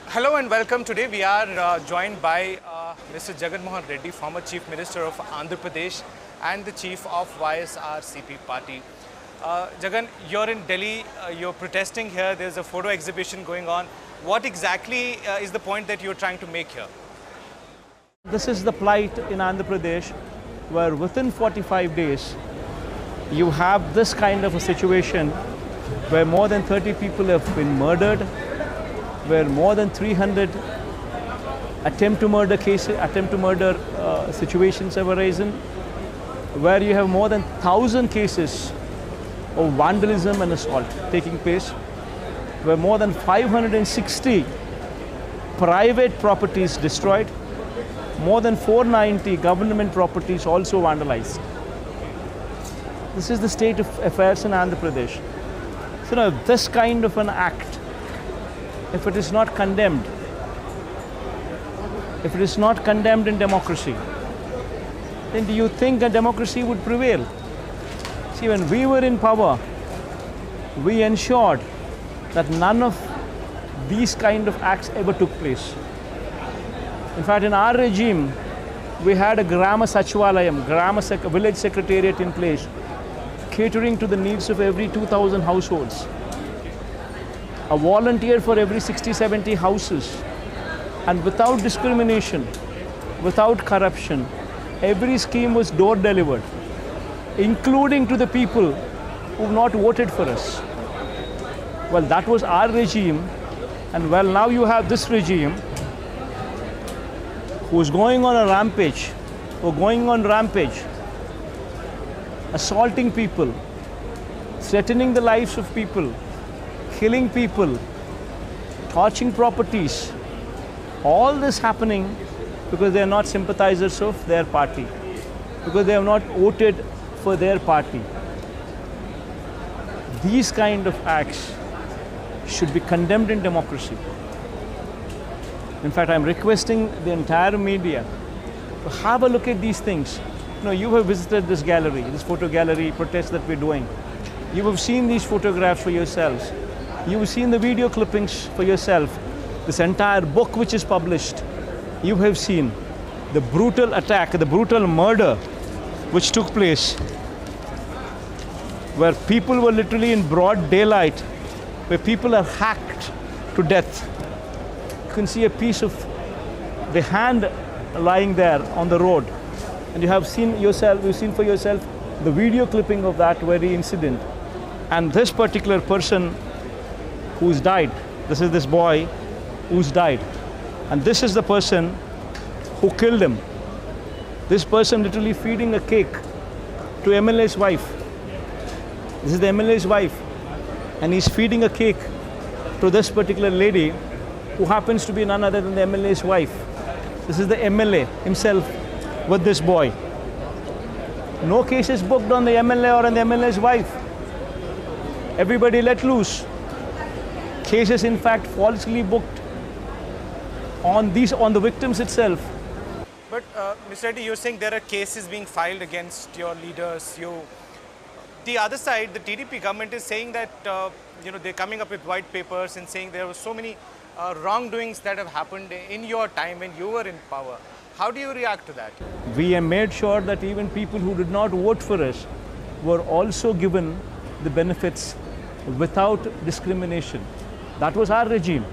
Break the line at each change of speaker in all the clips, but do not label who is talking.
Hello and welcome. Today we are joined by Mr. Jagan Mohan Reddy, former Chief Minister of Andhra Pradesh and the Chief of YSRCP party. Jagan, you're in Delhi, you're protesting here, there's a photo exhibition going on. What exactly is the point that you're trying to make here?
This is the plight in Andhra Pradesh, where within 45 days, you have this kind of a situation where more than 30 people have been murdered, where more than 300 attempt to murder situations have arisen, where you have more than 1,000 cases of vandalism and assault taking place, where more than 560 private properties destroyed, more than 490 government properties also vandalized. This is the state of affairs in Andhra Pradesh. So now this kind of an act, if it is not condemned, if it is not condemned in democracy, then do you think a democracy would prevail? See, when we were in power, we ensured that none of these kind of acts ever took place. In fact, in our regime, we had a Grama Sachivalayam, village secretariat in place, catering to the needs of every 2,000 households. A volunteer for every 60-70 houses, and without discrimination, without corruption, every scheme was door delivered, including to the people who not voted for us. Well, that was our regime, and well, now you have this regime who's going on a rampage, assaulting people, threatening the lives of people, killing people, torching properties, all this happening because they are not sympathizers of their party, because they have not voted for their party. These kind of acts should be condemned in democracy. In fact, I'm requesting the entire media to have a look at these things. You know, you have visited this gallery, this photo gallery protest that we're doing. You have seen these photographs for yourselves. You have seen the video clippings for yourself. This entire book which is published, you have seen the brutal attack, the brutal murder which took place, where people were literally in broad daylight, where people are hacked to death. You can see a piece of the hand lying there on the road, and you've seen for yourself the video clipping of that very incident. And this particular person who's died, this is this boy who's died, and this is the person who killed him. This person literally feeding a cake to MLA's wife. This is the MLA's wife, and he's feeding a cake to this particular lady who happens to be none other than the MLA's wife. This is the MLA himself with this boy. No cases booked on the MLA or on the MLA's wife. Everybody let loose. Cases, in fact, falsely booked on the victims itself.
But Mr. Reddy, you're saying there are cases being filed against your leaders. The other side, the TDP government is saying that they're coming up with white papers and saying there were so many wrongdoings that have happened in your time when you were in power. How do you react to that?
We have made sure that even people who did not vote for us were also given the benefits without discrimination. That was our regime.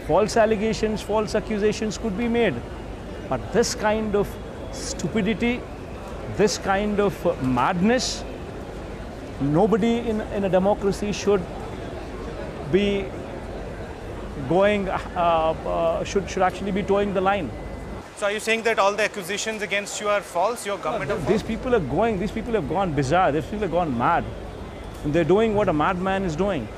False allegations, false accusations could be made. But this kind of stupidity, this kind of madness, nobody in a democracy should be going, should actually be towing the line.
So are you saying that all the accusations against you are false, your government are false?
These people have gone bizarre, these people have gone mad. And they're doing what a madman is doing.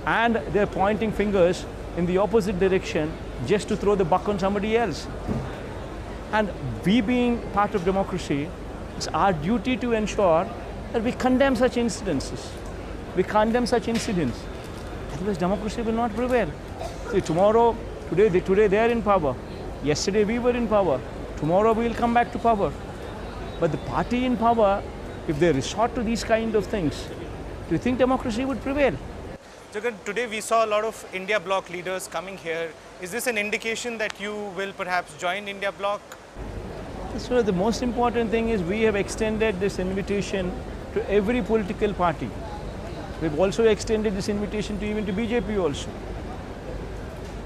And they're pointing fingers in the opposite direction just to throw the buck on somebody else. And we being part of democracy, it's our duty to ensure that we condemn such incidences. We condemn such incidents. Otherwise democracy will not prevail. See, today they are in power. Yesterday we were in power. Tomorrow we will come back to power. But the party in power, if they resort to these kind of things, do you think democracy would prevail?
Jagan, today we saw a lot of India Bloc leaders coming here. Is this an indication that you will perhaps join India Bloc?
So the most important thing is we have extended this invitation to every political party. We've also extended this invitation to even to BJP also.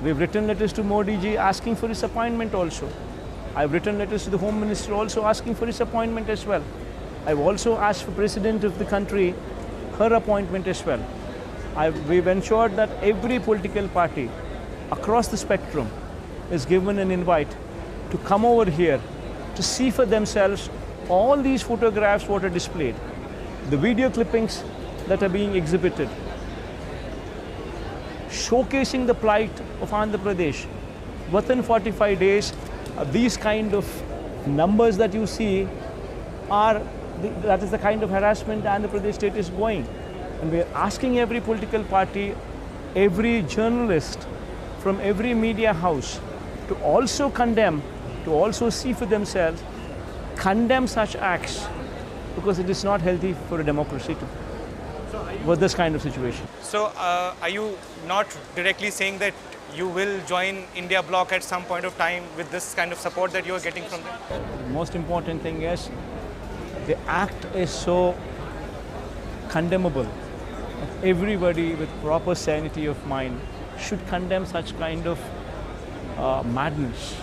We've written letters to Modi ji asking for his appointment also. I've written letters to the Home Minister also asking for his appointment as well. I've also asked for President of the country her appointment as well. We've ensured that every political party across the spectrum is given an invite to come over here to see for themselves all these photographs what are displayed, the video clippings that are being exhibited, showcasing the plight of Andhra Pradesh. Within 45 days, these kind of numbers that you see that is the kind of harassment Andhra Pradesh state is going. And we are asking every political party, every journalist from every media house to also condemn, to also see for themselves, condemn such acts, because it is not healthy for a democracy with this kind of situation.
So are you not directly saying that you will join India Bloc at some point of time with this kind of support that you are getting from them?
The most important thing is the act is so condemnable. Everybody with proper sanity of mind should condemn such kind of madness.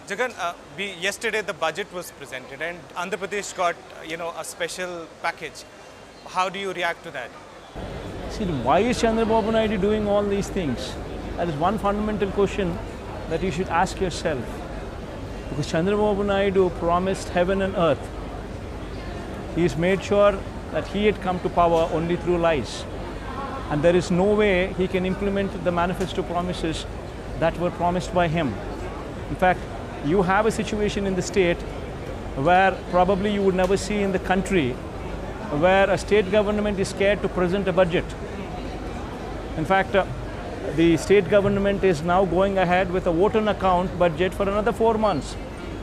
Jagan, yesterday the budget was presented and Andhra Pradesh got a special package. How do you react to that?
See, why is Chandrababu Naidu doing all these things? That is one fundamental question that you should ask yourself. Because Chandrababu Naidu promised heaven and earth. He's made sure that he had come to power only through lies. And there is no way he can implement the manifesto promises that were promised by him. In fact, you have a situation in the state where probably you would never see in the country, where a state government is scared to present a budget. In fact, the state government is now going ahead with a vote on account budget for another 4 months.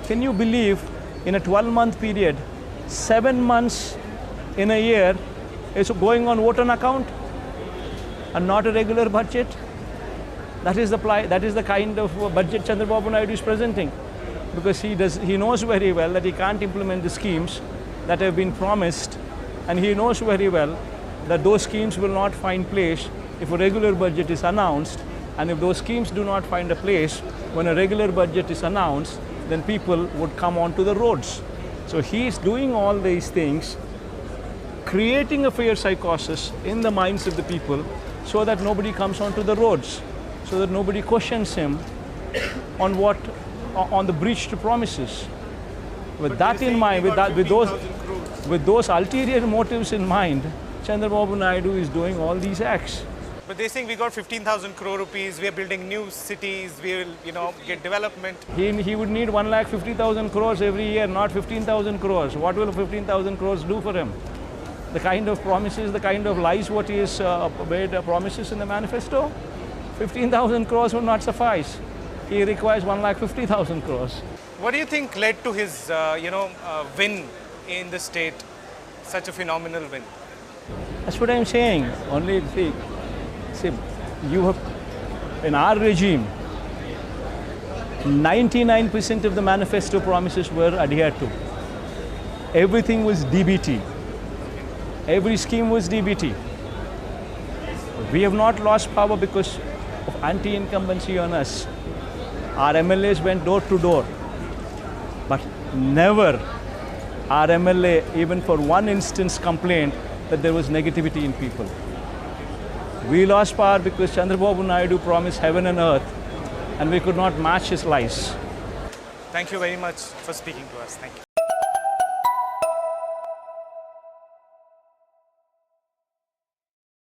Can you believe in a 12-month period, 7 months in a year is going on vote on account and not a regular budget? That is the kind of budget Chandrababu Naidu is presenting, because he knows very well that he can't implement the schemes that have been promised, and he knows very well that those schemes will not find place if a regular budget is announced, and if those schemes do not find a place when a regular budget is announced, then people would come onto the roads. So he is doing all these things, creating a fear psychosis in the minds of the people so that nobody comes onto the roads, so that nobody questions him on the breach to promises. With that in mind, with those ulterior motives in mind, Chandrababu Naidu is doing all these acts.
But they're saying we got 15,000 crore rupees, we are building new cities, we will get development.
He would need 1,50,000 crores every year, not 15,000 crores. What will 15,000 crores do for him? The kind of promises, the kind of lies what he has made promises in the manifesto, 15,000 crores will not suffice. He requires 1,50,000 crores.
What do you think led to his win in the state, such a phenomenal win?
That's what I'm saying. Only see, you have, in our regime, 99% of the manifesto promises were adhered to. Everything was DBT. Every scheme was DBT. We have not lost power because of anti-incumbency on us. Our MLAs went door to door, but never our MLA, even for one instance, complained that there was negativity in people. We lost power because Chandrababu Naidu promised heaven and earth, and we could not match his lies.
Thank you very much for speaking to us. Thank you.